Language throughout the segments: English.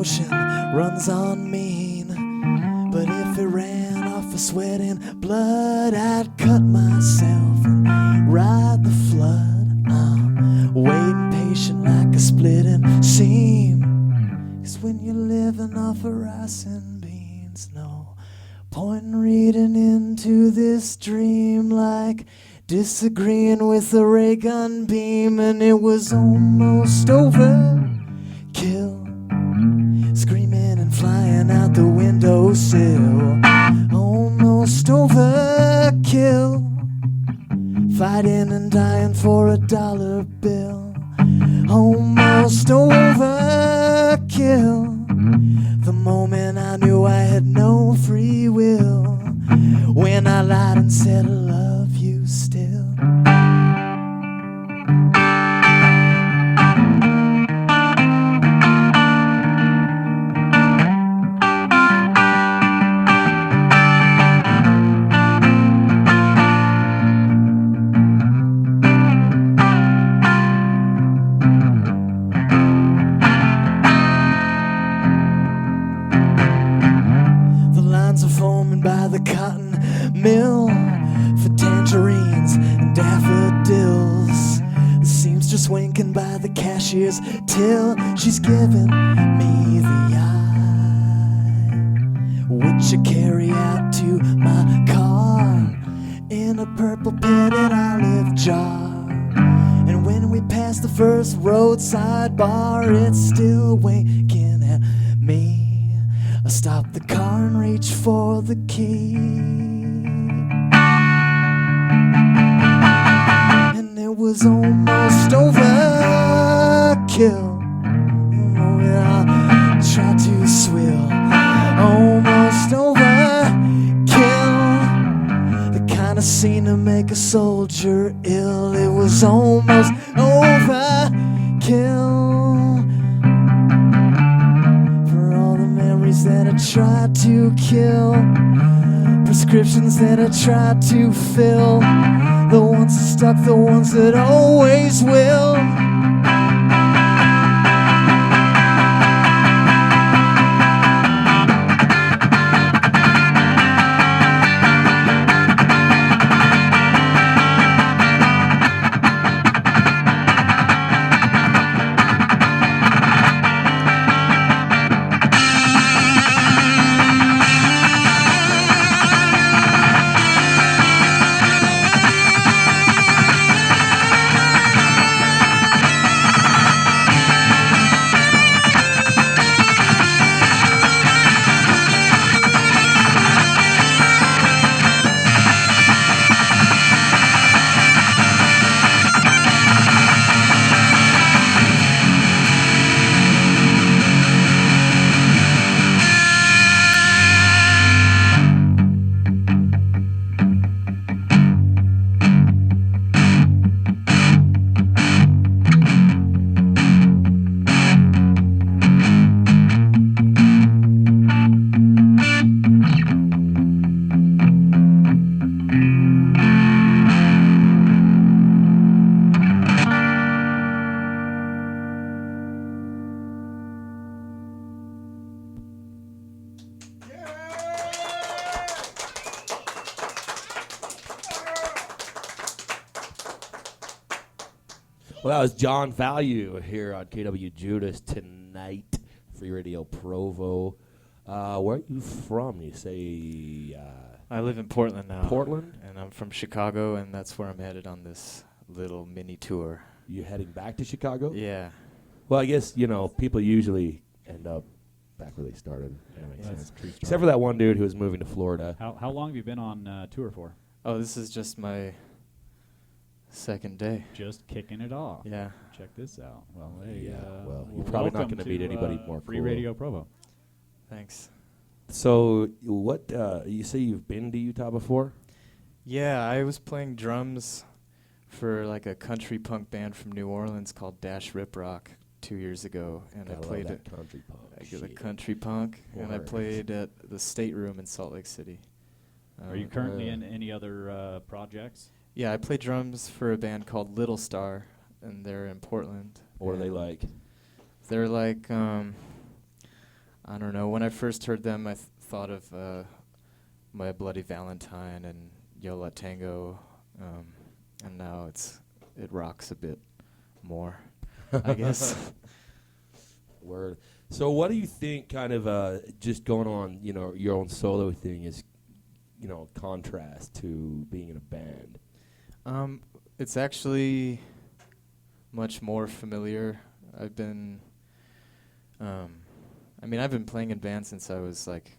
emotion runs on mean. But if it ran off of sweat and blood, I'd cut myself and ride the flood. I'm waiting patient like a splitting seam. 'Cause when you're living off of rice and beans, no point in reading into this dream like disagreeing with a ray gun beam. And it was almost over. Kill, screaming and flying out the windowsill. Almost overkill, fighting and dying for a dollar bill. Almost overkill, the moment I knew I had no free will, when I lied and said I love you still. By the cotton mill for tangerines and daffodils. The seamstress winking by the cashier's till. She's giving me the eye, which I carry out to my car in a purple pitted olive jar. And when we pass the first roadside bar, it's still winking at me. I stop the car and reach for the key, and it was almost overkill. Oh, yeah, I tried to swill. Almost overkill, the kind of scene to make a soldier ill. It was almost overkill, that I tried to kill, prescriptions that I tried to fill, the ones that stuck, the ones that always will. Well, that was John Value here on KWJUDAS tonight, Free Radio Provo. Where are you from? You say... I live in Portland now. Portland? And I'm from Chicago, and that's where I'm headed on this little mini tour. You heading back to Chicago? Yeah. Well, I guess, you know, people usually end up back where they started. That makes sense. True story. Except for that one dude who was moving to Florida. How long have you been on tour for? Oh, this is just my second day. Just kicking it off. Yeah. Check this out. Well, hey, Yeah, well, you're probably not welcome gonna meet anybody more Free cool. Radio Provo. Thanks. So, what, you say you've been to Utah before? Yeah, I was playing drums for like a country punk band from New Orleans called Dash Rip Rock 2 years ago, and Gotta I played love it. that country punk. The country punk, and I Word. played at the State Room in Salt Lake City. Are you currently in any other projects? Yeah, I play drums for a band called Little Star, and they're in Portland. What are they And like? They're like I don't know. When I first heard them, I thought of My Bloody Valentine and Yo La Tango, and now it rocks a bit more, I guess. Word. So what do you think kind of just going on, your own solo thing is, contrast to being in a band? It's actually much more familiar. I've been playing in bands since I was like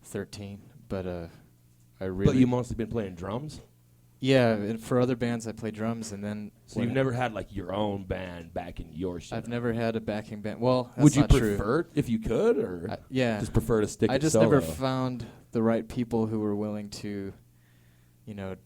13, but I really... But you mostly been playing drums? Yeah, and for other bands I play drums, and then... So you've never had like your own band back in your shit? I've never had a backing band. Well, that's would you not true. prefer it if you could, or yeah, just prefer to stick I it just solo? never found the right people who were willing to,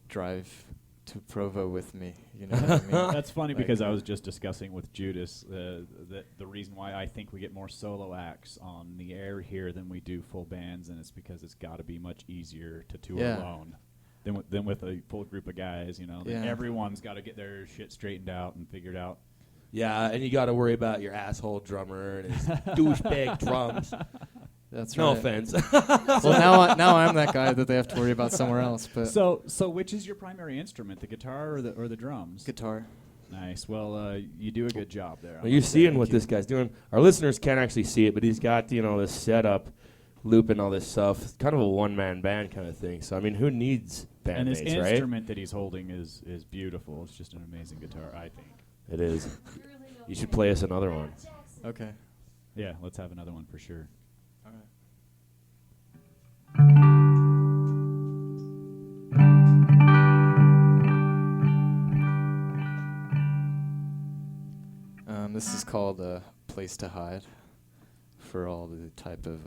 drive to Provo with me. You know what I mean? That's funny because I was just discussing with Judas that the reason why I think we get more solo acts on the air here than we do full bands, and it's because it's got to be much easier to tour alone than with a full group of guys. Everyone's got to get their shit straightened out and figured out. Yeah, and you got to worry about your asshole drummer and his douchebag drums. That's no right. offense. Well, now I'm that guy that they have to worry about somewhere else. But so which is your primary instrument, the guitar or the drums? Guitar. Nice. Well, you do a good job there. Well, you're seeing what this guy's doing. Our listeners can't actually see it, but he's got this setup, looping all this stuff. It's kind of a one-man band kind of thing. So I mean, who needs bandmates, right? And this instrument that he's holding is beautiful. It's just an amazing guitar, I think. It is. You should play us another one. Okay. Yeah, let's have another one for sure. All right. This is called a Place to Hide for all the type of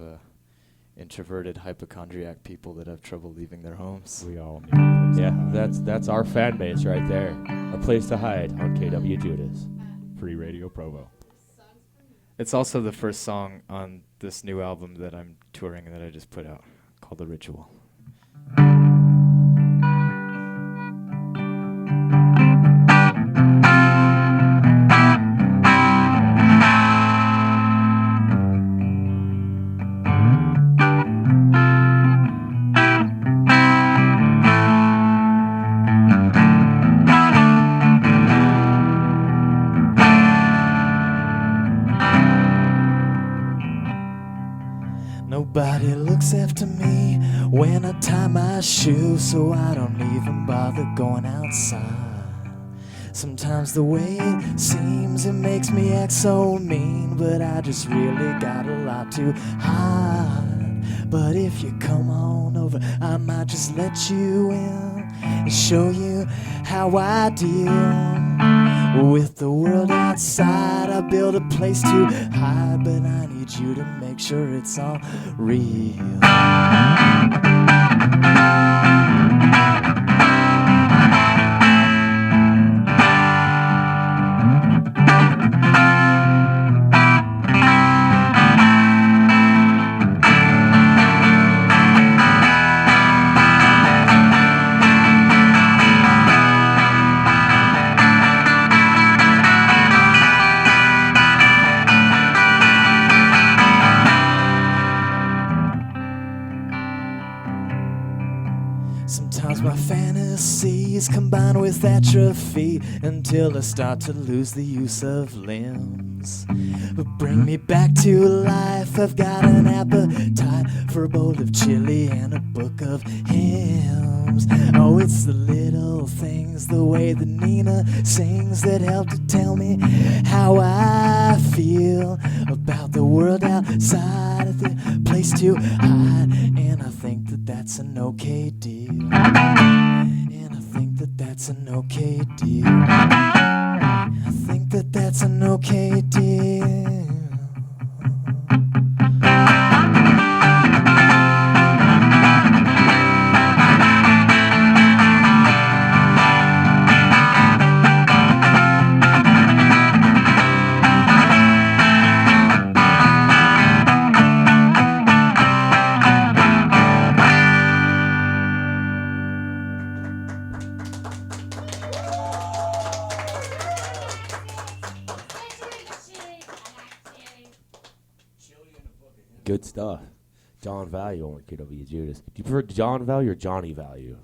introverted hypochondriac people that have trouble leaving their homes. We all need a place to hide. That's our fan base right there. A Place to Hide on KWJUDAS. Free Radio Provo. It's also the first song on this new album that I'm touring that I just put out called The Ritual. Nobody looks after me when I tie my shoes, so I don't even bother going outside. Sometimes the way it seems, it makes me act so mean, but I just really got a lot to hide. But if you come on over, I might just let you in and show you how I deal with the world outside. I build a place to hide, but I need you to make sure it's all real. Sometimes my fantasies combine with atrophy until I start to lose the use of limbs. But bring me back to life. I've got an appetite for a bowl of chili and a book of hymns. Oh, it's the little things, the way that Nina sings, that help to tell me how I feel about the world outside of the place to hide. And I think that that's an okay deal. And I think that that's an okay deal. I think that that's an okay deal. Good stuff. John Value on KWJUDAS. Do you prefer John Value or Johnny Value?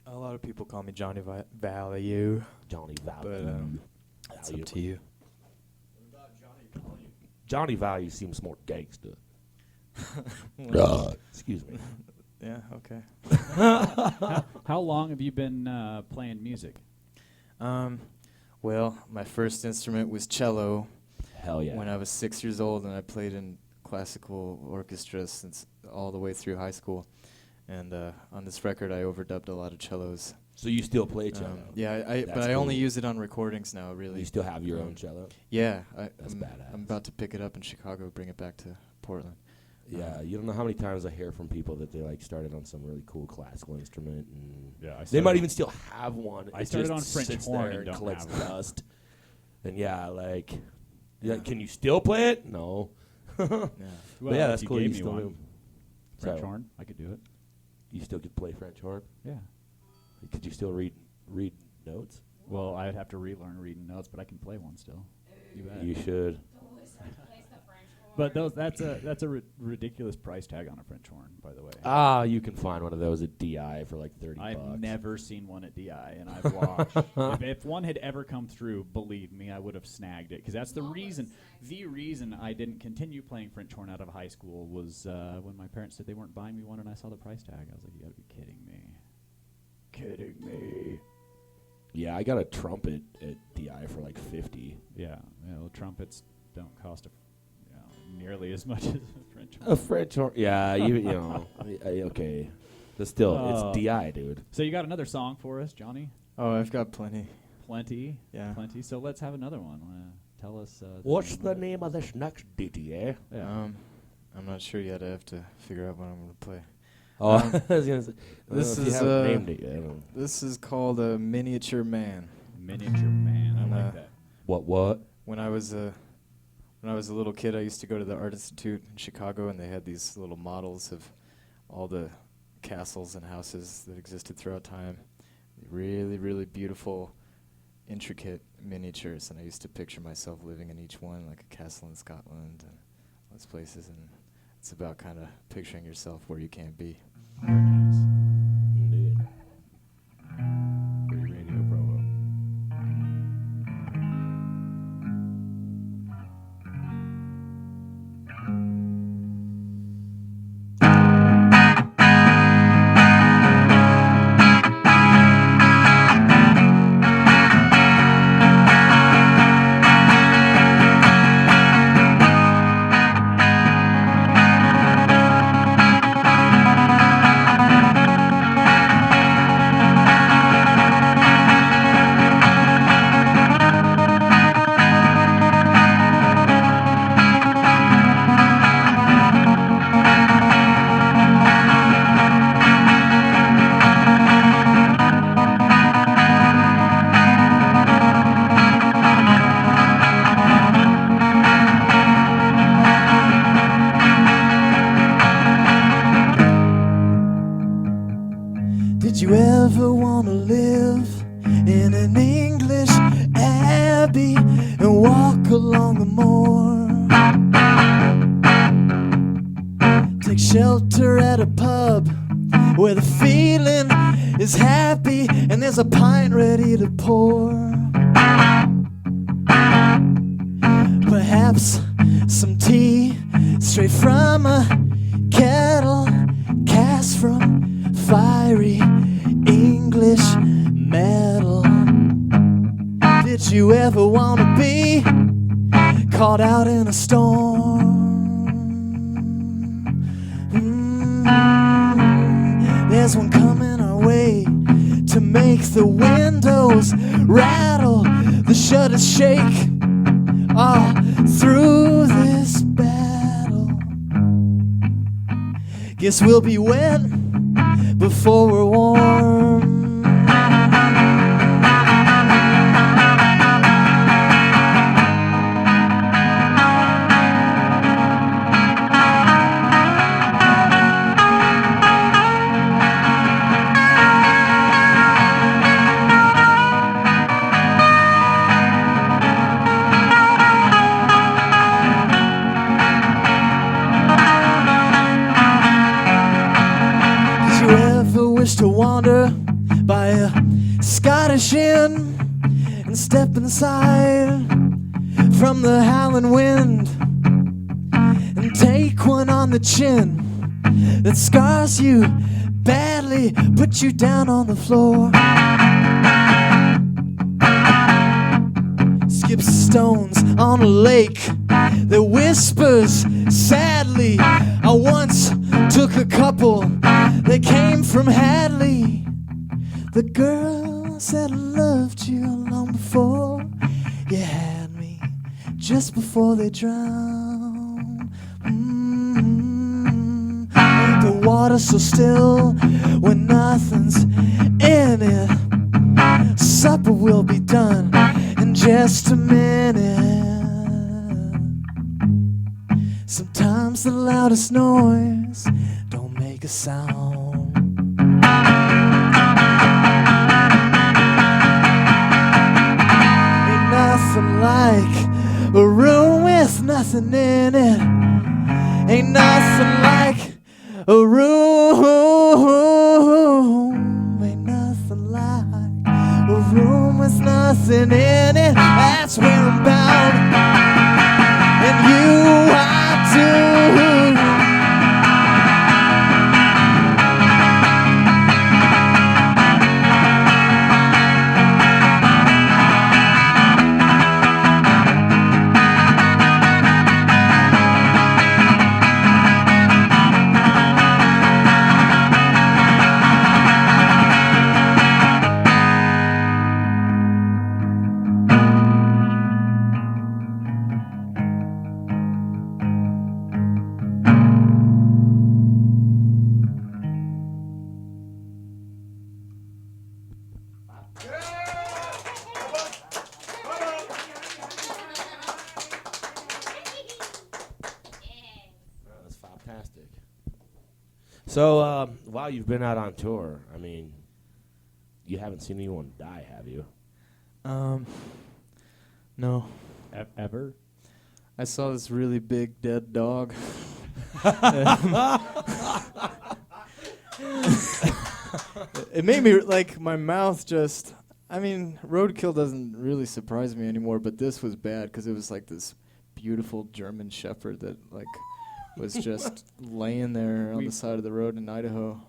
A lot of people call me Johnny Value, Johnny but Value. it's up to you. Johnny Value seems more gangster. Excuse me. Yeah, okay. How long have you been playing music? Well, my first instrument was cello Hell yeah. when I was 6 years old, and I played in classical orchestra since all the way through high school. And on this record, I overdubbed a lot of cellos. So you still play cello? Yeah, but That's I only cool. use it on recordings now, really. You still have your own cello? Yeah, That's badass. I'm about to pick it up in Chicago, bring it back to Portland. Yeah, you don't know how many times I hear from people that they like started on some really cool classical instrument, and Yeah, I they might started- even still have one. I It started just on French sits horn there and and don't collects have one. dust. And yeah, can you still play it? No. Yeah. But yeah, that's if you cool. gave You me still one. do. French So, horn, I could do it. you still could play French horn? Yeah. Could you still read notes? Well, I'd have to relearn reading notes, but I can play one still. You bet. You should. But that's a ridiculous price tag on a French horn, by the way. You can find one of those at DI for like $30. I've never seen one at DI, and I've watched. if one had ever come through, believe me, I would have snagged it, because that's the reason. The reason I didn't continue playing French horn out of high school was when my parents said they weren't buying me one, and I saw the price tag. I was like, you gotta be kidding me. Kidding me. Yeah, I got a trumpet at DI for like $50. Yeah, well, trumpets don't cost nearly as much as a French horn. A French horn? Yeah, you know. Okay. But still, it's DI, dude. So you got another song for us, Johnny? Oh, I've got plenty. Plenty? Yeah. Plenty. So let's have another one. Tell us. What's the name of this next ditty, eh? Yeah. I'm not sure yet. I have to figure out what I'm going to play. Oh, I was gonna say, This if you is, haven't named it yet. This is called a Miniature Man. Miniature Man. I And, like that. What? When I was a little kid, I used to go to the Art Institute in Chicago, and they had these little models of all the castles and houses that existed throughout time. Really, really beautiful, intricate miniatures, and I used to picture myself living in each one, like a castle in Scotland and those places, and it's about kind of picturing yourself where you can't be. Very nice. Indeed. Free Radio Provo. Did you ever want to live in an English abbey and walk along the moor? Take shelter at a pub where the feeling is happy and there's a pint ready to pour. Perhaps some tea straight from a kettle cast from fiery English metal. Did you ever want to be caught out in a storm? There's one coming our way to make the windows rattle, the shutters shake all through this battle. Guess we'll be wet before we're warm. chin and step inside from the howling wind and take one on the chin that scars you badly, put you down on the floor. Skip stones on a lake that whispers sadly. I once took a couple that came from Hadley. The girl said I loved you long before you had me, just before they drowned. Ain't the water so still when nothing's in it? Supper will be done in just a minute. Sometimes the loudest noise don't make a sound. Ain't nothing like a room with nothing in it. Ain't nothing like a room. Ain't nothing like a room with nothing in it. That's where I'm bound, and you I do. That's fantastic. So, while you've been out on tour, I mean, you haven't seen anyone die, have you? No. Ever? I saw this really big dead dog. It made me, like, my mouth just... I mean, roadkill doesn't really surprise me anymore, but this was bad because it was like this beautiful German shepherd that, like, was just laying there on the side of the road in Idaho.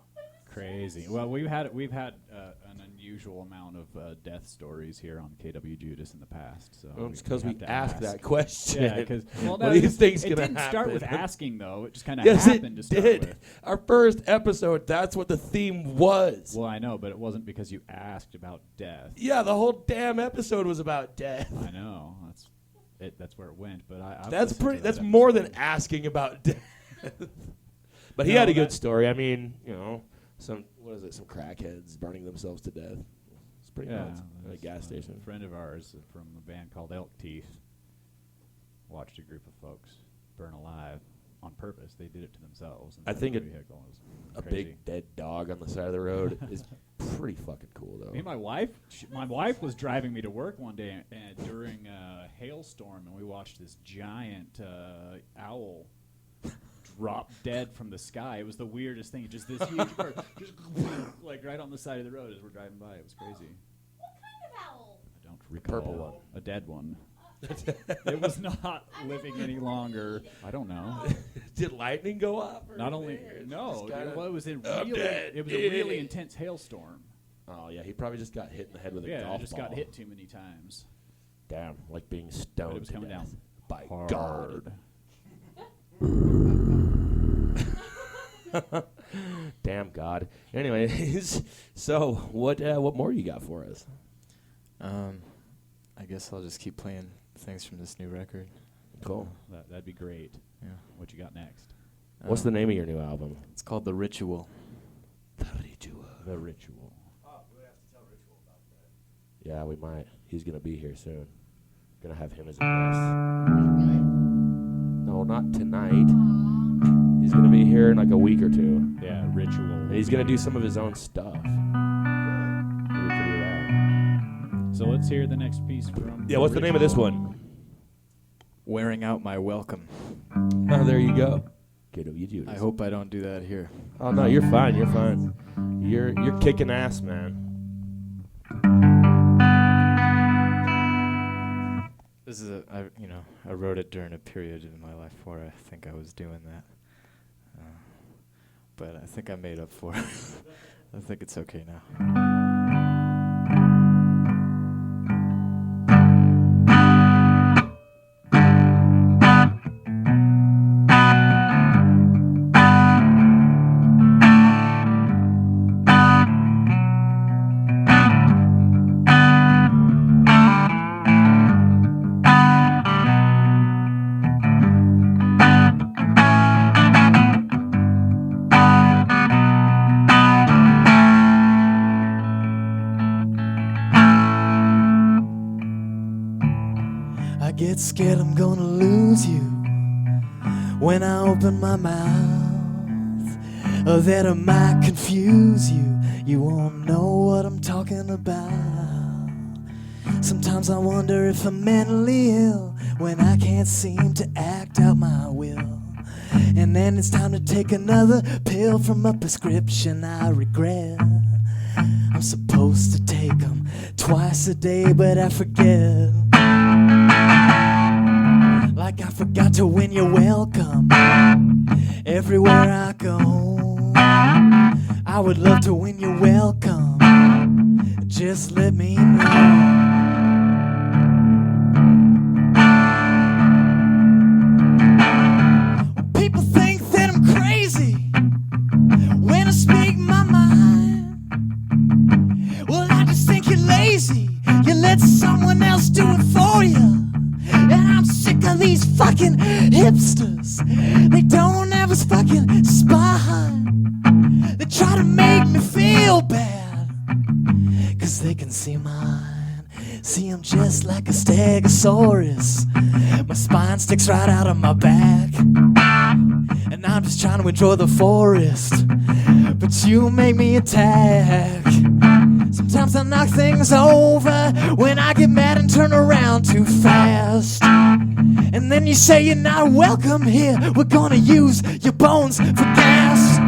Crazy. Well, we've had an unusual amount of death stories here on KWJUDAS in the past. So Well, it's because we have to asked ask. that question. Yeah, because what do you think's it gonna didn't start with happen? asking though. It just kind of Yes, happened to it start did. with. Our first episode, that's what the theme was. Well, I know, but it wasn't because you asked about death. Yeah, the whole damn episode was about death. I know. That's where it went. But I That's listened to pretty. that That's episode. more than asking about death. But he No, had a good that- story. I mean, some some crackheads burning themselves to death. It's pretty nuts at a that's, gas station. A friend of ours from a band called Elk Teeth watched a group of folks burn alive on purpose. They did it to themselves. I think the it- vehicle was A crazy. big dead dog on the side of the road is pretty fucking cool, though. Me and my wife was driving me to work one day during a hailstorm, and we watched this giant owl drop dead from the sky. It was the weirdest thing. Just this huge bird, just like right on the side of the road as we're driving by. It was crazy. What kind of owl? I don't recall. Purple one. A dead one. It was not living any longer. I don't know. Did lightning go off? Not only no, well, it was a dead. really intense hailstorm. Oh yeah, he probably just got hit in the head with a Yeah, golf I just ball. got hit too many times. Damn, like being stoned But it was to coming death. down By hard. God. Damn God. Anyways, so what more you got for us? I guess I'll just keep playing things from this new record. Cool. That'd be great. Yeah. What you got next? What's the name of your new album? It's called The Ritual. The Ritual. The Ritual. Yeah, we might. He's gonna be here soon. Gonna have him as a guest. No, not tonight. He's gonna be here in like a week or two. Yeah, Ritual. And he's gonna do some of his own stuff. It'll be pretty rad. So let's hear the next piece from. Yeah, what's the name of this one? Wearing Out My Welcome. Oh, there you go. KWJUDAS. I hope I don't do that here. Oh no, you're fine. You're fine. You're kicking ass, man. This is I wrote it during a period in my life where I think I was doing that. But I think I made up for it. I think it's okay now. I get scared I'm gonna lose you when I open my mouth, or that I might confuse you. You won't know what I'm talking about. Sometimes I wonder if I'm mentally ill when I can't seem to act out my will. And then it's time to take another pill from a prescription I regret. I'm supposed to take them twice a day, but I forget. Like I forgot to win your welcome everywhere I go. I would love to win your welcome. Just let me know. People think that I'm crazy when I speak my mind. Well, I just think you're lazy. You let someone else do it for you. And I'm sick of these fucking hipsters. They don't have a fucking spine. They try to make me feel bad, 'cause they can see mine. See, I'm just like a stegosaurus. My spine sticks right out of my back, and I'm just trying to enjoy the forest, but you make me attack. Sometimes I knock things over when I get mad and turn around too fast. And then you say you're not welcome here. We're gonna use your bones for gas.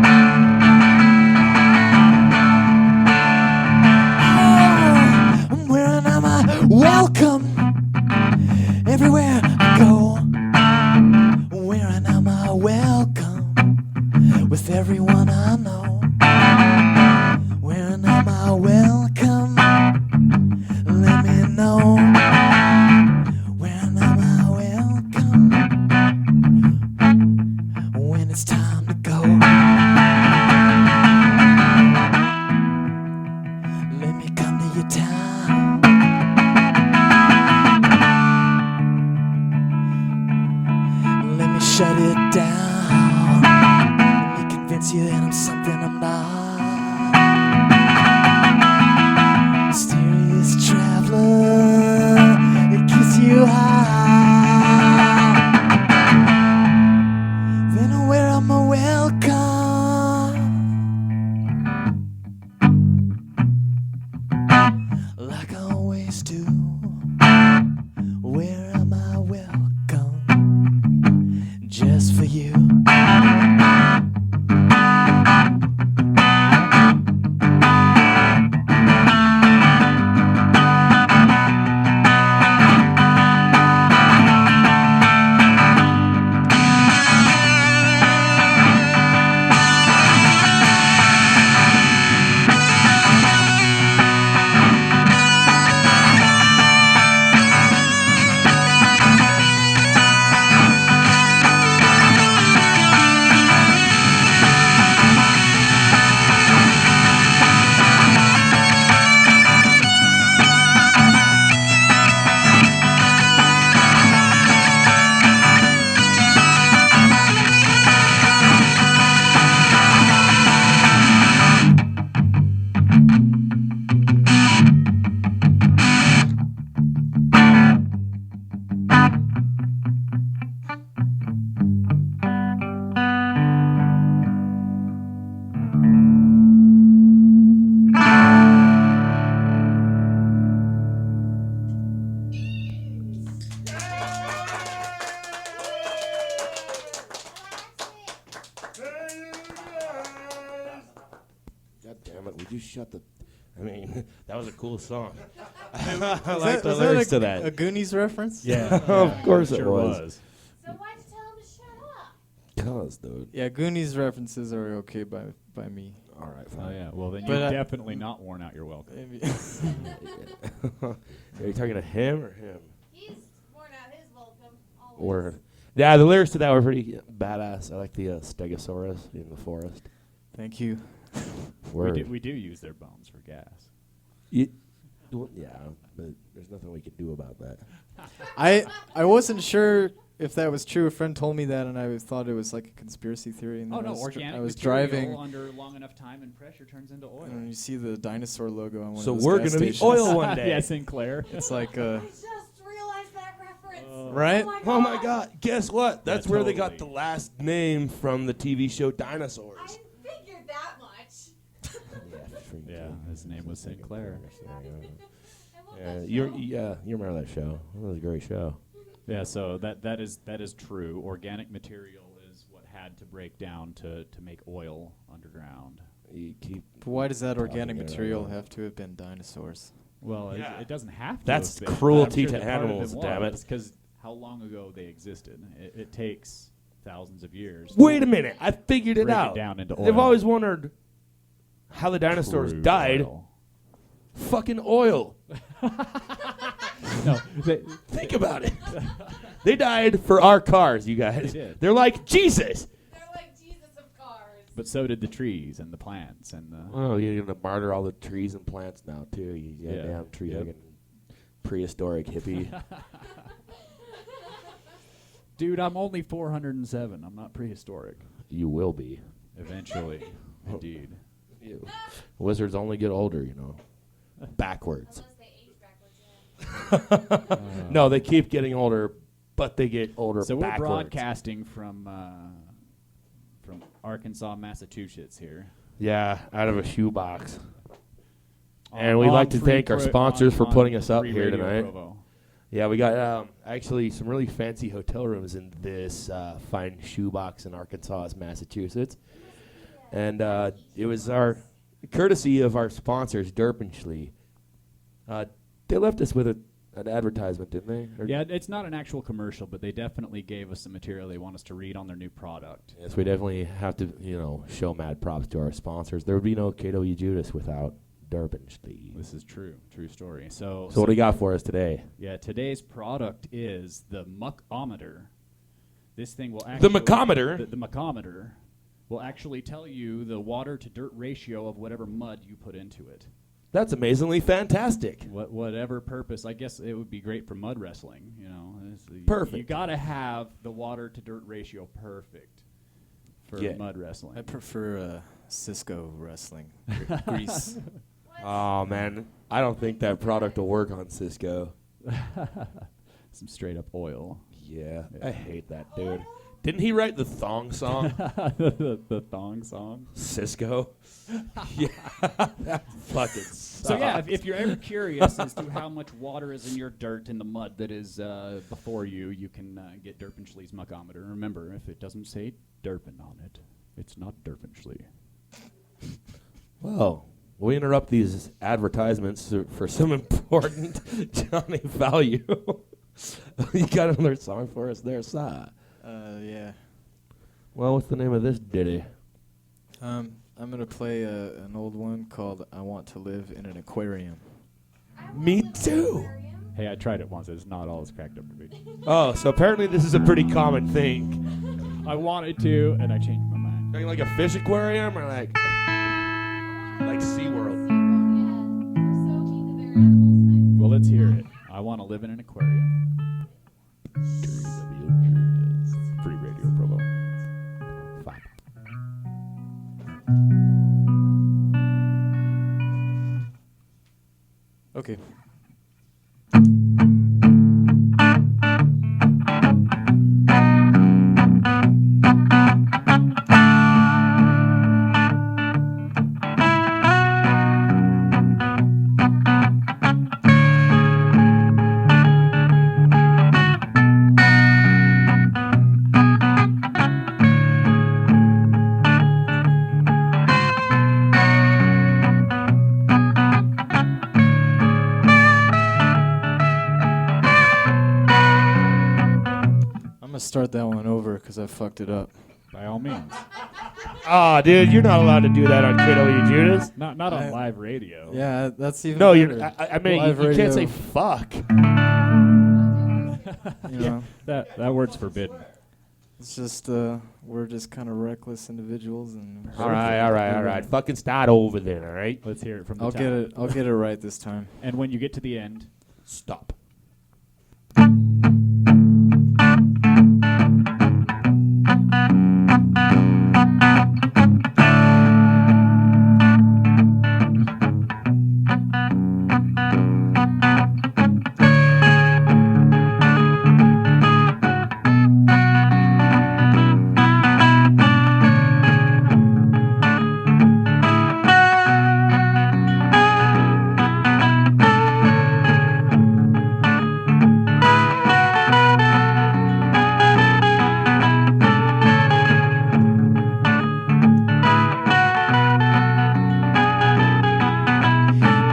Oh, where am I welcome? Everywhere I go. Where am I welcome? With everyone I know. Where am I welcome? Let me know. Where am I welcome? When it's time to go. Let me come to your town. Let me shut it down. Let me convince you that I'm something I'm not. Mysterious traveler, it keeps you high. Then where am I welcome? Like I always do. Where am I welcome? Just for you. God damn it, would you shut the... I mean, that was a cool song. I like the Was lyrics to a that. Goonies reference? Yeah, Of course it sure was. So why'd you tell him to shut up? Cause, dude. Yeah, Goonies references are okay by me. All right, Oh fine. yeah. Well, then But you've I- definitely not worn out your welcome. Maybe. Are you talking to him or him? He's worn out his welcome. Always. Or yeah, the lyrics to that were pretty badass. I like the Stegosaurus in the forest. Thank you. Word. We do use their bones for gas. Well, yeah, but there's nothing we can do about that. I wasn't sure if that was true. A friend told me that, and I thought it was like a conspiracy theory. And Oh then no, organic I was material driving, under long enough time and pressure turns into oil. and you see the dinosaur logo on one So of those we're gas gonna be stations. oil one day. Yeah, Sinclair. It's like I just realized that reference. Right? Oh my God! Guess what? That's where they got the totally. last name from the TV show I Dinosaurs. figured that much. Yeah, his name was Sinclair. I love Yeah, that show. you remember that show? That was a great show. Yeah, so that is true. Organic material is what had to break down to make oil underground. You keep. But why does that talking organic it material around. have to have been dinosaurs? Well, Yeah. it doesn't have to. That's have been, cruelty but I'm sure to that part of animals, it damn it. Because how long ago they existed? It takes thousands of years. Wait a minute! I figured it Break it out. down into They've oil. always wondered how the dinosaurs Crude died. oil. Fucking oil. No, Think about it. They died for our cars, you guys. They did. They're like Jesus. They're like Jesus of cars. but so did the trees and the plants and the. Oh, you're gonna martyr all the trees and plants now too. You Yeah. damn tree Yep. hugging prehistoric hippie. Dude, I'm only 407. I'm not prehistoric. You will be. Eventually, indeed. You. Wizards only get older, you know. Backwards. Unless they age backwards. Yeah. No, they keep getting older, but they get older So we're backwards. broadcasting from Arkansas, Massachusetts here. Yeah, out of a shoebox. And On- we'd on like to free thank our pro- sponsors on- for on putting us up Free here Radio tonight. Provo. Yeah, we got actually some really fancy hotel rooms in this fine shoebox in Arkansas, Massachusetts. And it was our courtesy of our sponsors, Derpinschly. They left us with an advertisement, didn't they? Or- Yeah, it's not an actual commercial, but they definitely gave us some material they want us to read on their new product. Yes, we definitely have to, show mad props to our sponsors. There would be no KWJUDAS without Derpinschly. This is true story. So So what do you got for us today? Yeah, today's product is the muckometer. This thing will actually The muckometer? The muckometer will actually tell you the water to dirt ratio of whatever mud you put into it. That's amazingly fantastic. Whatever purpose, I guess it would be great for mud wrestling. Perfect. You got to have the water to dirt ratio perfect for Yeah. mud wrestling. I prefer Cisco wrestling. Grease. Oh, man. I don't think that product will work on Cisco. Some straight up oil. Yeah, I hate that dude. Didn't he write the thong song? the thong song. Cisco? Yeah, that fucking sucks. So yeah, if you're ever curious as to how much water is in your dirt in the mud that is before you, you can get Derpinschly's muckometer. Remember, if it doesn't say Derpin on it, it's not Derpinschly. Well, we interrupt these advertisements for some important Johnny value. You got another song for us there, Si? Yeah. Well, what's the name of this ditty? I'm gonna play an old one called "I Want to Live in an Aquarium." Me too. Hey, I tried it once. It's not all it's cracked up to be. Oh, so apparently this is a pretty common thing. I wanted to, and I changed my mind. Talking like a fish aquarium or like SeaWorld? Well, let's hear it. I want to live in an aquarium. Free Radio Provo. Fine. Okay. gonna start that one over because I fucked it up. By all means. Oh, dude, you're not allowed to do that on KWJUDAS. Not on live radio. Yeah, that's even No, better. I mean, Live you can't say radio. fuck. You know, That word's forbidden. it's just we're just kind of reckless individuals, and All right. Fucking start over then, all right? Let's hear it from the I'll top. get it right this time. And when you get to the end, Stop.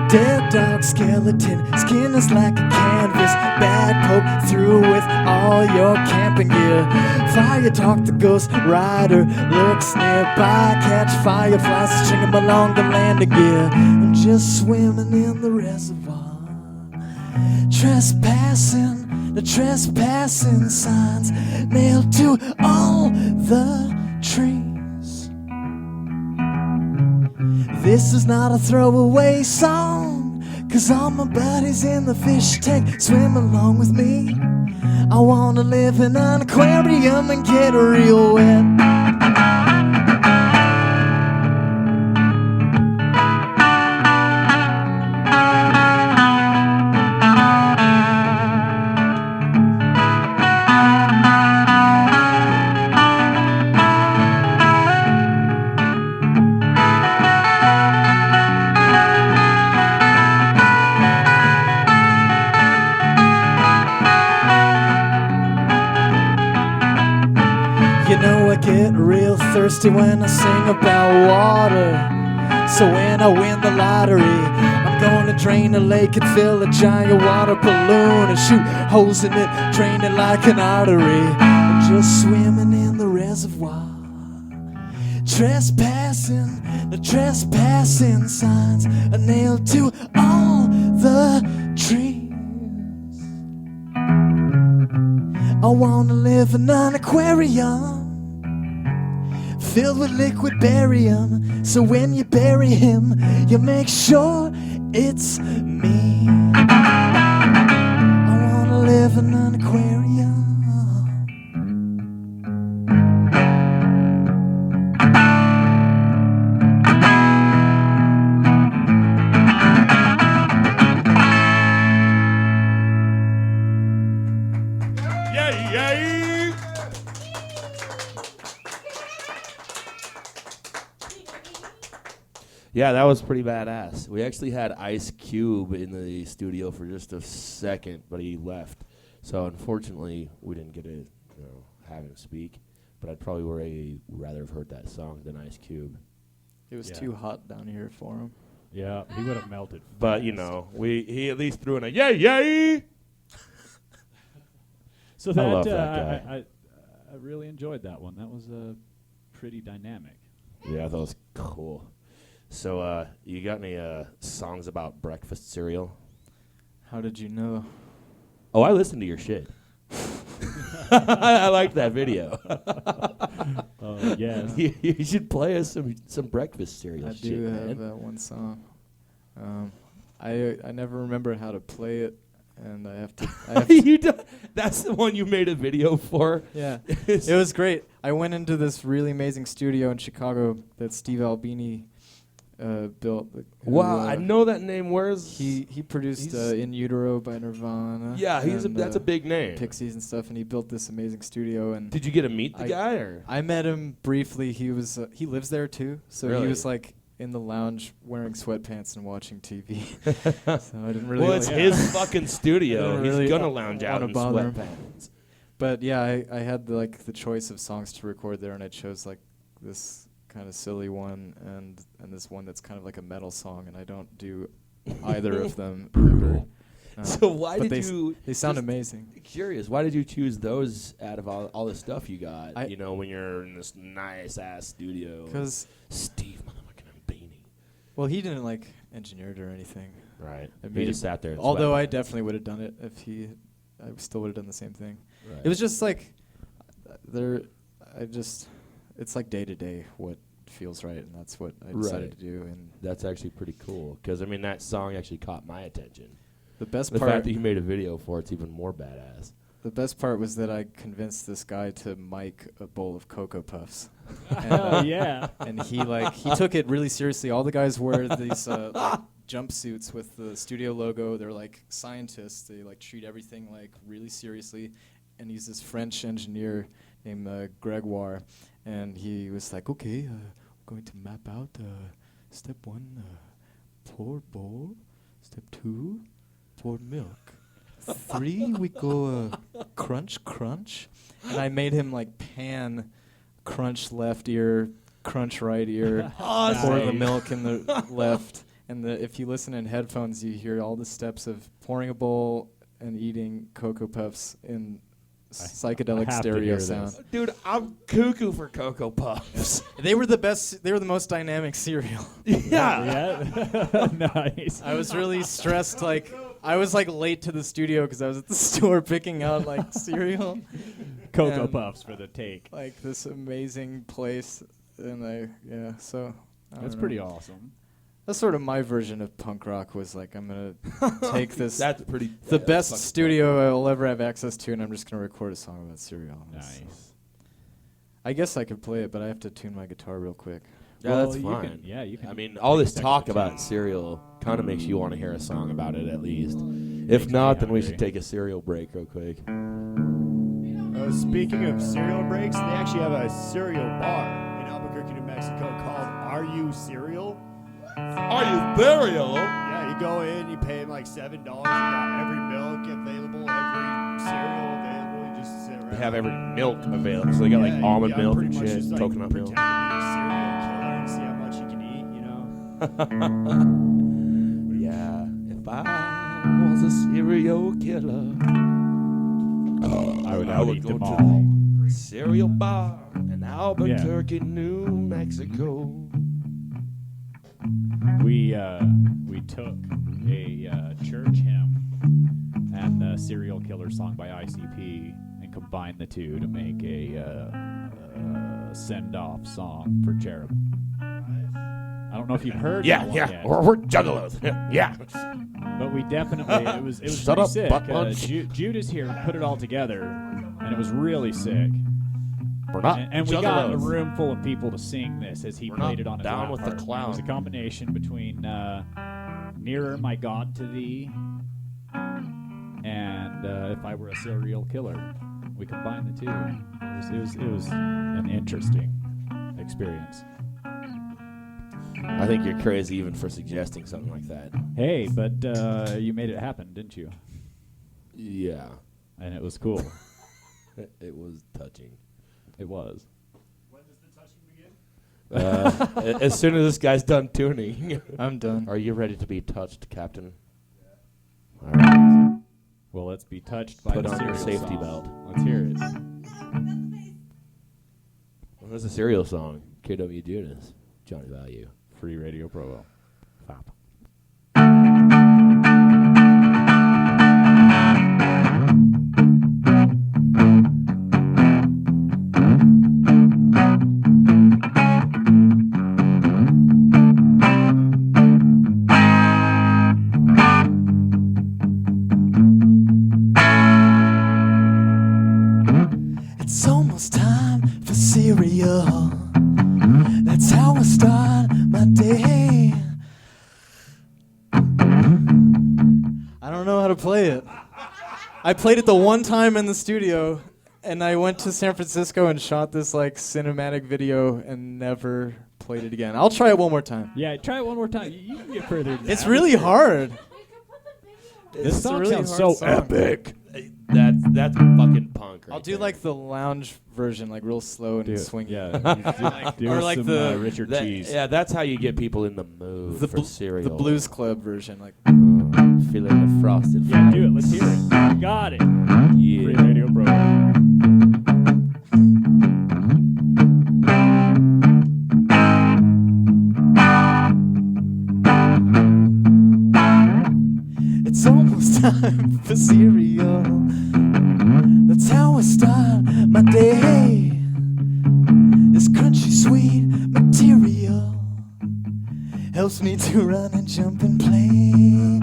Dead dog skeleton, skin is like a canvas. Bad poke through with all your camping gear. Fire talk the ghost rider, lurks nearby. Catch fireflies, string 'em along the landing gear. I'm just swimming in the reservoir. Trespassing, the trespassing signs nailed to all the trees. This is not a throwaway song, 'cause all my buddies in the fish tank swim along with me. I wanna live in an aquarium and get real wet. You know I get real thirsty when I sing about water. So when I win the lottery, I'm gonna drain a lake and fill a giant water balloon and shoot holes in it, drain it like an artery. I'm just swimming in the reservoir. Trespassing, the trespassing signs are nailed to all the trees. I wanna live in an aquarium filled with liquid barium, so when you bury him, you make sure it's me. I wanna live in an aquarium. Yay! Yeah, that was pretty badass. We actually had Ice Cube in the studio for just a second, but he left. So unfortunately, we didn't get to have him speak. But I'd probably rather have heard that song than Ice Cube. It was Yeah. too hot down here for him. yeah, he would have melted. But fast. he at least threw in a yay! So I that, love that guy. I really enjoyed that one. That was pretty dynamic. Yeah, that was cool. So you got any songs about breakfast cereal? How did you know? Oh, I listened to your shit. I liked that video. Yes. You should play us some breakfast cereal I shit, do have man. that one song. I never remember how to play it, and I have to. You that's the one you made a video for? Yeah, it was great. I went into this really amazing studio in Chicago that Steve Albini built. Wow, I know that name. Where's He produced he's- In Utero by Nirvana. Yeah, and, that's a big name. Pixies and stuff, and he built this amazing studio. And Did you get to meet the guy or? I met him briefly. He lives there too, so Really? he was like in the lounge wearing sweatpants and watching TV. So I didn't really. Well, it's his fucking I studio. didn't He's really gonna lounge out wanna in bother him. sweatpants. But yeah, I had the choice of songs to record there, and I chose like this kind of silly one and this one that's kind of like a metal song, and I don't do either of them ever. So why But did you? They sound just amazing. Curious, why did you choose those out of all the stuff you got? I- When you're in this nice ass studio. Because, Steve motherfucking Beanie. well, he didn't like engineer it or anything. Right. I He mean, just sat there. And Although I sweatpants. definitely would have done it if I still would have done the same thing. Right. It was just like, it's like day to day what feels right, and that's what I decided Right. to do. And That's actually pretty cool because that song actually caught my attention. the best The part, fact that you made a video for it's even more badass. the best part was that I convinced this guy to mic a bowl of Cocoa Puffs. Oh yeah. And he took it really seriously. All the guys wear these like jumpsuits with the studio logo. They're like scientists. They like treat everything like really seriously. And he's this French engineer named Gregoire, and he was like, "Okay, we're going to map out step 1, pour bowl. Step 2, pour milk. 3, we go crunch, crunch." And I made him like pan, crunch left ear, crunch right ear, pour the milk in the left. And if you listen in headphones, you hear all the steps of pouring a bowl and eating Cocoa Puffs in psychedelic have to stereo hear sound. this. Dude, I'm cuckoo for Cocoa Puffs. They were the best. They were the most dynamic cereal. Yeah. Yeah. Nice. I was really stressed. Like I was like late to the studio because I was at the store picking out like cereal. Cocoa And, Puffs for the take. Like this amazing place, and so I That's don't pretty know. awesome. That's sort of my version of punk rock. Was like I'm gonna take this That's pretty. the that's best fucking studio I'll ever have access to, and I'm just gonna record a song about cereal. Nice. I guess I could play it, but I have to tune my guitar real quick. Yeah, that's you fine. Can, you can. I mean, all this take a talk second to about cereal kind of makes you want to hear a song about it at least. Makes If me not, then we hungry. should take a cereal break real quick. Speaking of cereal breaks, they actually have a cereal bar in Albuquerque, New Mexico called Are You Cereal? Are you burial? Yeah, you go in, you pay them like $7. You got every milk available, every cereal available. You just sit around. They have every milk available, so they got like Yeah, almond you milk pretty and much shit, just, like, coconut milk. pretend to be a serial killer and see how much you can eat, you know? Yeah, if I was a serial killer, I would I would eat go them to all. the cereal bar in Albuquerque, New Mexico. We took a church hymn and a serial killer song by ICP and combined the two to make a send-off song for Cherub. I don't know if you've heard Yeah, that one yeah, yet, we're juggalos. Yeah. but we definitely it was Shut pretty up, sick. butt munch. Judas here put it all together, and it was really sick. We're not And we got a juggalos. room full of people to sing this as he We're played not it on his down lap with the harp. clown. It was a combination between Nearer My God to Thee and If I Were a Serial Killer. We combined the two. It was an interesting experience. I think you're crazy even for suggesting something like that. Hey, but you made it happen, didn't you? Yeah. And it was cool. It was touching. It was. When does the touching begin? As soon as this guy's done tuning. I'm done. Are you ready to be touched, Captain? All right. Well, let's be touched by Put the on your cereal safety song. belt. Let's hear it. Well, that's a cereal song. KWJUDAS. Johnny Value. Free Radio Provo. Fop. It's almost time for cereal. That's how I start my day. I don't know how to play it. I played it the one time in the studio, and I went to San Francisco and shot this like cinematic video and never played it again. I'll try it one more time. Yeah, try it one more time. You can get further. than It's that. really hard. We could put the video on. This It's a song really sounds hard so song. epic. That's fucking punk right I'll do there. like the lounge version, like real slow and swingy. Yeah. do Or like some, the- Richard That- Cheese. Yeah, that's how you get people in the mood The, for cereal. the Blues Club version, like. Oh, Feeling the frosted Yeah, flakes. do it. Let's hear it. Got it. Yeah. Free Radio Provo. It's almost time for cereal. That's how I start my day. This crunchy sweet material helps me to run and jump and play.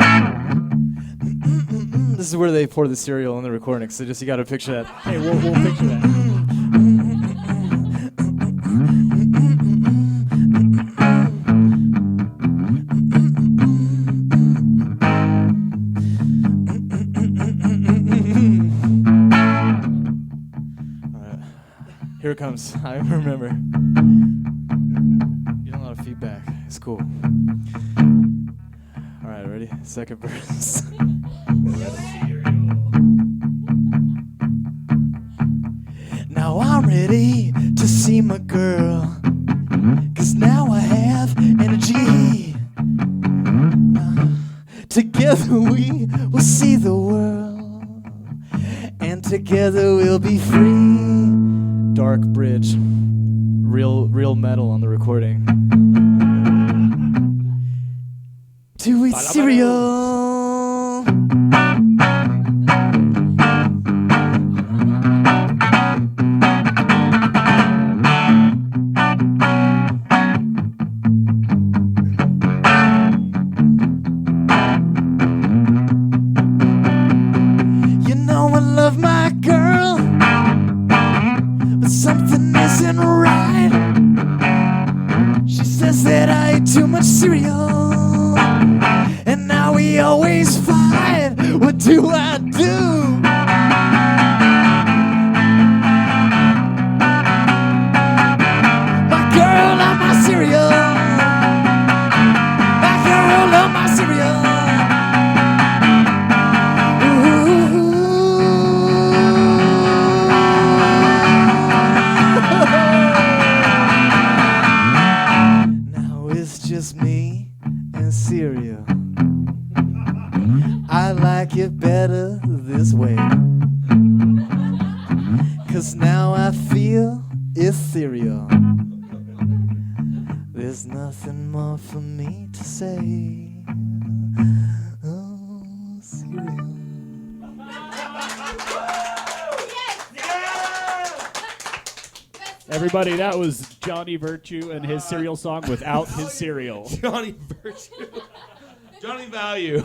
This is where they pour the cereal in the recording, so just you gotta picture that. Hey, we'll picture that. Alright. Here it comes. I remember. Getting a lot of feedback. It's cool. Alright, ready? Second verse. Now I'm ready to see my girl, 'cause now I have energy. Together we will see the world, and together we'll be free. Dark bridge, real metal on the recording. To eat cereal. You know I love my girl, but something isn't right. She says that I eat too much cereal, and now we always fight. What do I do? My girl love my cereal. My girl love my cereal. Now it's just me and cereal. I like it better this way, 'cause now I feel ethereal. There's nothing more for me to say. Oh, cereal. Everybody, that was Johnny Virtue and his cereal song without his cereal. Johnny Virtue. Johnny Value.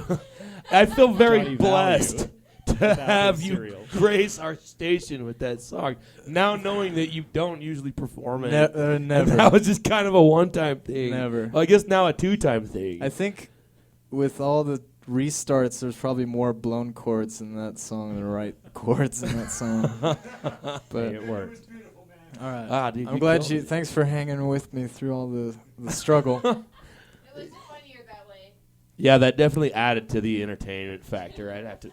I feel very Johnny blessed Value to without have his you cereal. grace our station with that song. Now knowing that you don't usually perform it. Never. That was just kind of a one-time thing. Never. Well, I guess now a two-time thing. I think with all the restarts, there's probably more blown chords in that song than right chords in that song. But It worked. all right, Ah, dude, I'm you glad killed you. it. Thanks for hanging with me through all the struggle. It was funnier that way. Yeah, that definitely added to the entertainment factor. I'd have to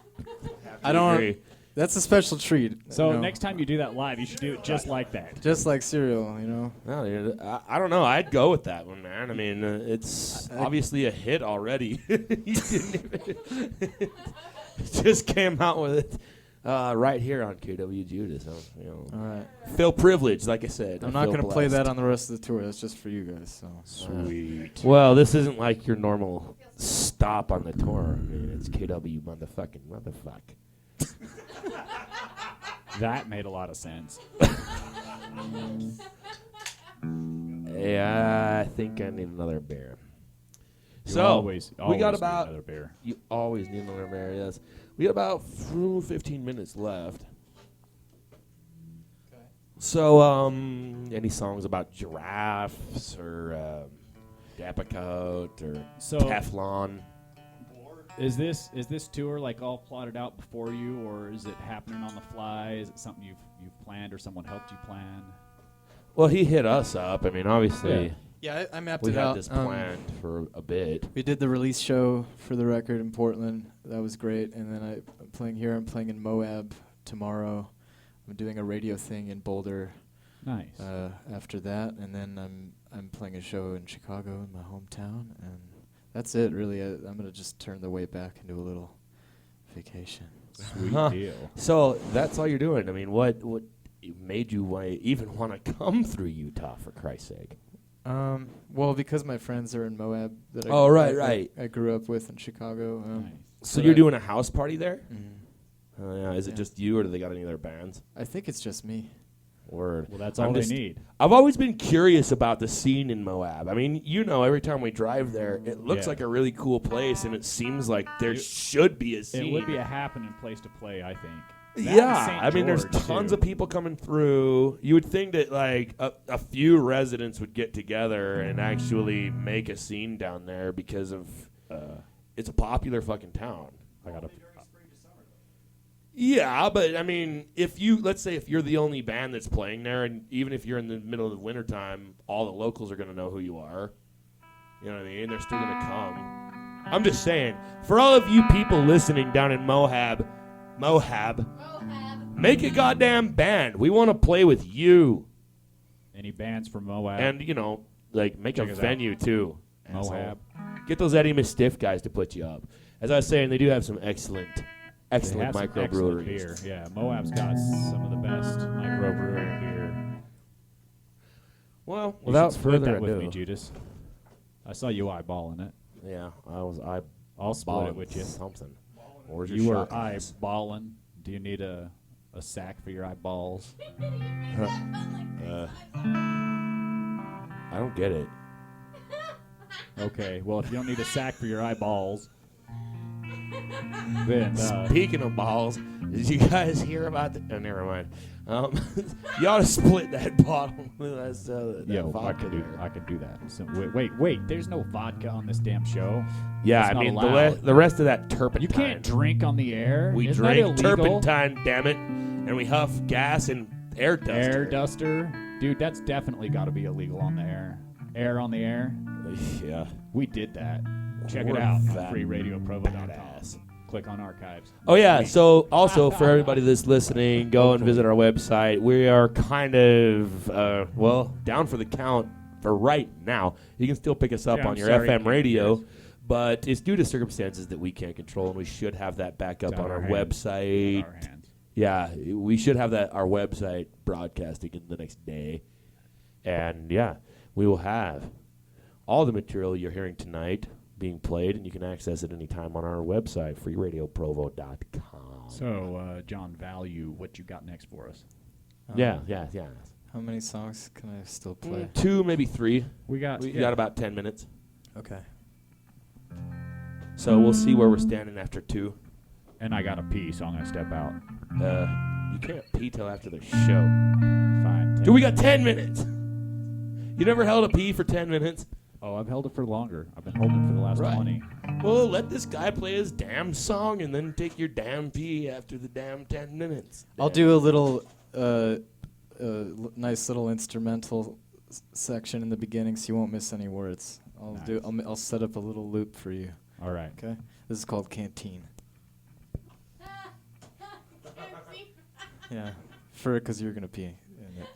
I don't. agree. That's a special treat. So you know, next time you do that live, you should do it just like that. just like cereal, you know. No, dude, I don't know. I'd go with that one, man. I mean, it's obviously a hit already. You didn't even just came out with it right here on KWJUDAS. You know, All right, feel privileged, like I said. I'm not gonna play that on the rest of the tour. That's just for you guys. So Sweet. Well, this isn't like your normal stop on the tour. I mean, it's KW motherfuck. That made a lot of sense. Yeah, I think I need another beer. You So always we got need about another beer. You always need another beer. Yes, we got about 15 minutes left. Okay. So, any songs about giraffes or Dapacote or So- Teflon? Is this tour like all plotted out before you, or is it happening on the fly? Is it something you've planned, or someone helped you plan? Well, he hit us up. I mean, obviously, yeah, I mapped we it had out. this planned for a bit. We did the release show for the record in Portland. That was great. And then I'm playing here. I'm playing in Moab tomorrow. I'm doing a radio thing in Boulder Nice. after that, and then I'm playing a show in Chicago, in my hometown, and That's it, really. I'm gonna just turn the way back into a little vacation. Sweet Huh. deal. So that's all you're doing. I mean, what made you even want to come through Utah, for Christ's sake? Well, because my friends are in Moab that Oh, right. I grew up with in Chicago. Nice. So But you're I- doing a house party there? Mhm. Yeah. Is it Yeah. just you, or do they got any other bands? I think it's just me. Word. Well, that's I'm all they just- need. I've always been curious about the scene in Moab. I mean, every time we drive there, it looks Yeah. like a really cool place, and it seems like there should be a scene. It would be a happening place to play, I think. That and Yeah, St. I mean, there's George, tons too. of people coming through. You would think that like a few residents would get together and actually make a scene down there because of it's a popular fucking town. I got a. Yeah, but I mean, let's say if you're the only band that's playing there, and even if you're in the middle of the wintertime, all the locals are going to know who you are. You know what I mean? They're still going to come. I'm just saying, for all of you people listening down in Moab, make a goddamn band. We want to play with you. Any bands from Moab? And, make Check a us out. venue, too. Moab. Get those Eddie Mistiff guys to put you up. As I was saying, they do have some excellent They have some microbreweries. excellent beer. Yeah, Moab's got some of the best microbrewery beer. Well, You without should split further that with me, ado. Judas. I saw you eyeballing it. Yeah, I'll split it with you. Something. Where's your You were shot glass? eyeballing. Do you need a sack for your eyeballs? I don't get it. Okay, well, if you don't need a sack for your eyeballs, then Speaking of balls, did you guys hear about the... Oh, never mind. You ought to split that bottle. That's, that yeah, I vodka can do. there. I can do that. So wait. There's no vodka on this damn show. Yeah, That's I not mean, allowed. the rest of that turpentine. You can't drink on the air. We Isn't drink that illegal? turpentine, damn it, and we huff gas and air duster. Air duster, dude. That's definitely got to be illegal on the air. Air on the air. Yeah. We did that. Check We're it out. that freeradioprovo.com. badass. Click on archives. Oh yeah, Sweet. so also for everybody that's listening, go and visit our website. We are kind of down for the count for right now. You can still pick us up Yeah, on I'm your sorry, FM radio, Peters. but it's due to circumstances that we can't control, and we should have that back up It's out on of our our hands. website. In our hands. Yeah, we should have our website broadcasting in the next day, and yeah, we will have all the material you're hearing tonight being played, and you can access it anytime on our website, freeradioprovo.com. So, John Value, what you got next for us? Yeah. How many songs can I still play? 2, maybe 3. We got. We got about 10 minutes. Okay. So we'll see where we're standing after 2. And I got a pee, so I'm gonna step out. You can't pee till after the show. Fine. Dude, we got 10 minutes. You never held a pee for 10 minutes? Oh, I've held it for longer. I've been holding it for the last Right. 20. Well, let this guy play his damn song and then take your damn pee after the damn 10 minutes. I'll do a little, nice little instrumental section in the beginning, so you won't miss any words. I'll set up a little loop for you. All right. Okay. This is called Canteen. Yeah, because you're gonna pee in it.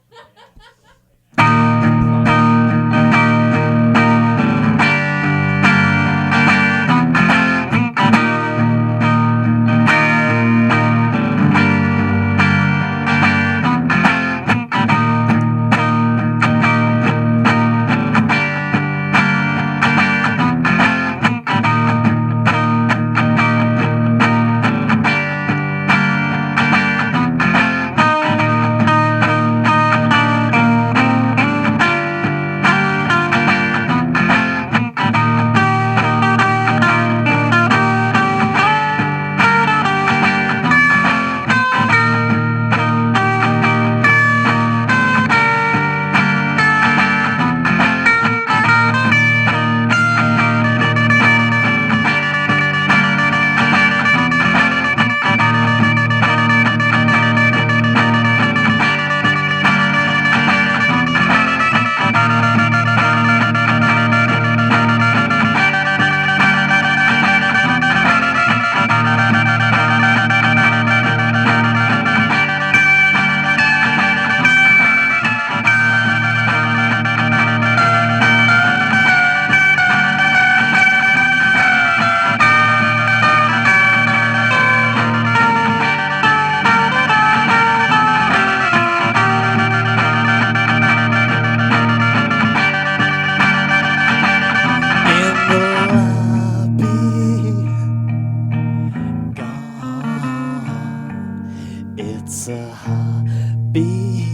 It's a hobby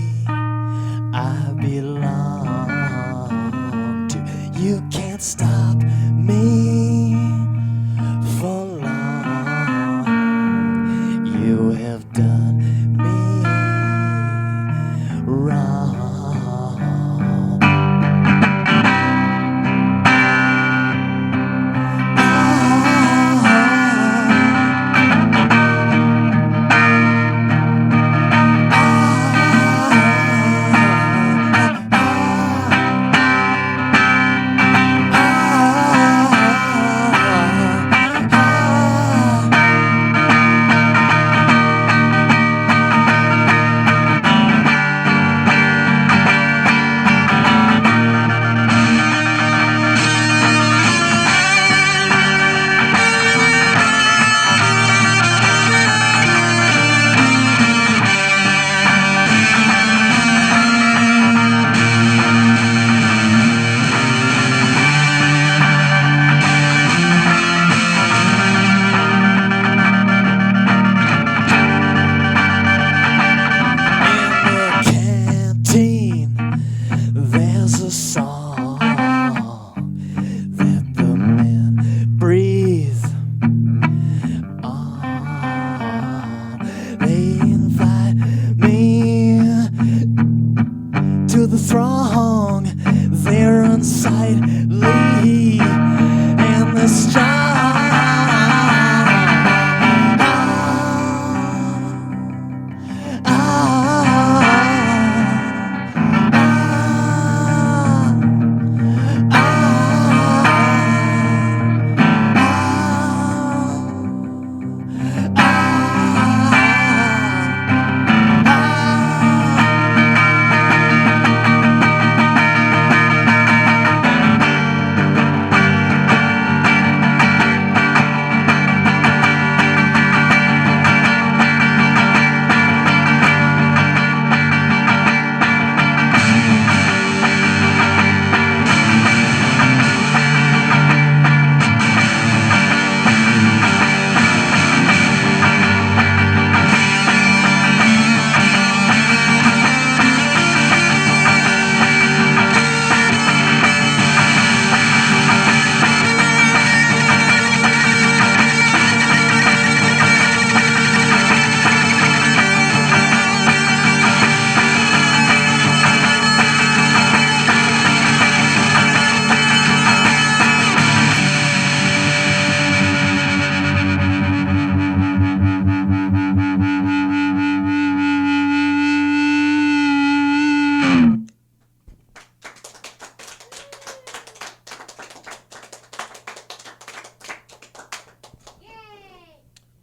I belong to. You can't stop me for long. You have done me wrong. There's a song that the men breathe on. They invite me to the throng. They're unsightly and they're strong.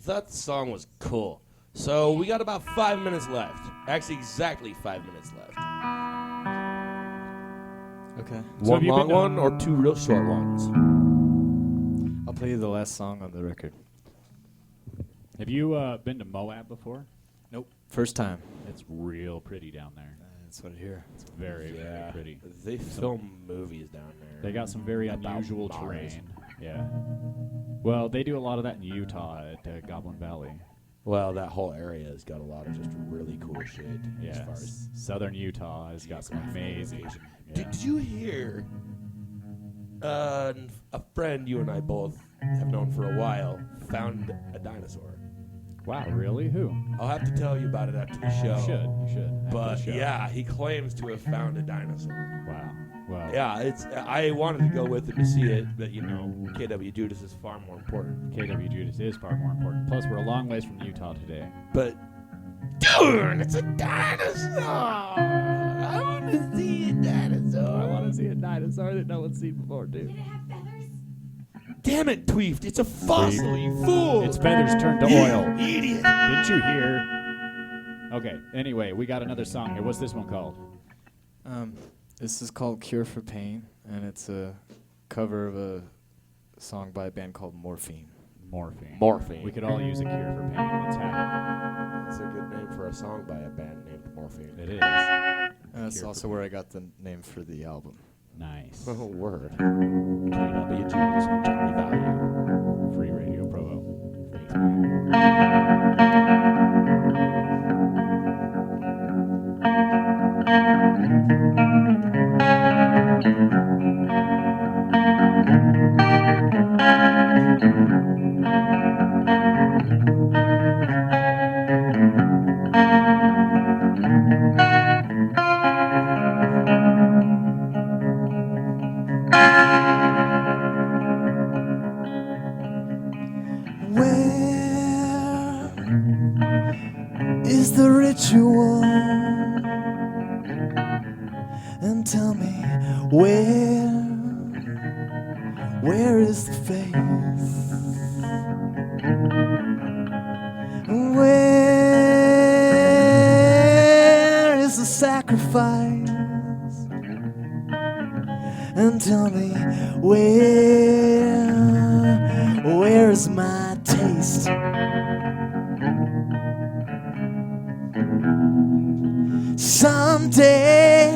That song was cool. So we got about 5 minutes left. Actually, exactly 5 minutes left. Okay. So One have you long been- one or two real short ones? I'll play you the last song on the record. Have you been to Moab before? Nope. First time. It's real pretty down there. That's what I hear. It's very, very pretty. They film movies down there. They got some very About unusual Mars. terrain. Yeah. Well, they do a lot of that in Utah at Goblin Valley. Well, that whole area has got a lot of just really cool shit. Yeah. As far as Southern Utah has got some amazing. Yeah. Did you hear? A friend you and I both have known for a while found a dinosaur. Wow, really? Who? I'll have to tell you about it after the show. You should. After But the show. yeah, he claims to have found a dinosaur. Wow. Well. Yeah, it's. I wanted to go with him to see it, but you know, KWJUDAS is far more important. KWJUDAS is far more important. Plus, we're a long ways from Utah today. But dude, it's a dinosaur! I want to see a dinosaur. to see a dinosaur that no one's seen before, too. Did it have feathers? Damn it, Tweeft! It's a fossil, you fool! Its feathers turned to oil. Idiot! Didn't you hear? Okay, anyway, we got another song here. What's this one called? This is called Cure for Pain, and it's a cover of a song by a band called Morphine. Morphine. We could all use a cure for pain. Let's have That's a good name for a song by a band named Morphine. it. It is. And that's Cure also for where I got the name for the album. Nice. Oh, word. KWJUDAS, Johnny Value. Free Radio Provo. Thanks, man. is the ritual? And tell me where is the faith? Where is the sacrifice? And tell me where is my taste? Someday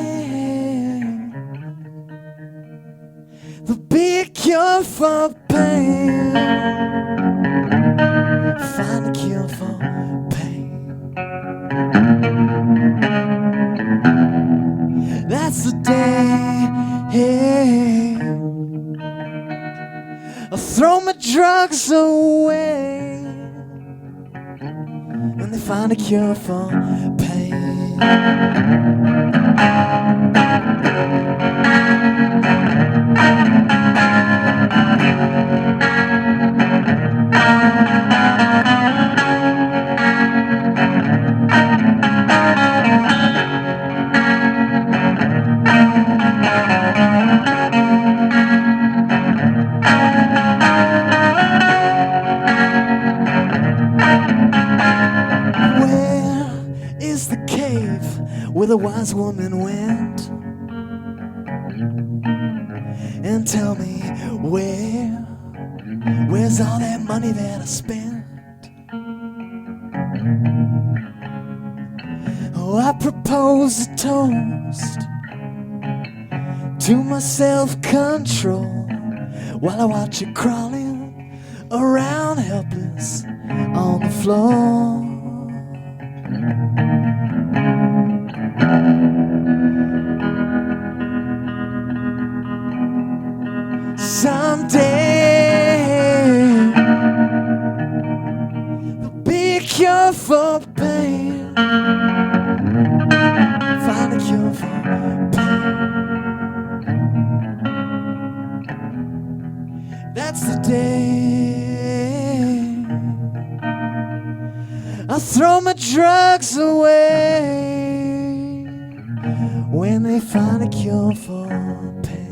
there'll be a cure for pain. Find a cure for pain. That's the day I'll throw my drugs away when they find a cure for pain. Where the wise woman went, and tell me where's all that money that I spent? Oh, I propose a toast to my self-control while I watch you crawling around helpless on the floor. Someday there'll be a cure for pain. Find a cure for pain. That's the day I throw my drugs away when they find a cure for pain.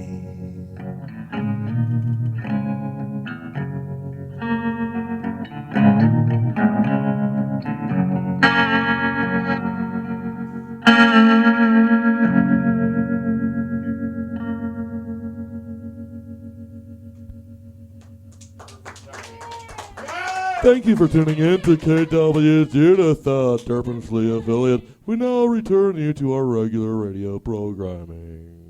Thank you for tuning in to KWJUDAS, Turpinsley affiliate. We now return you to our regular radio programming.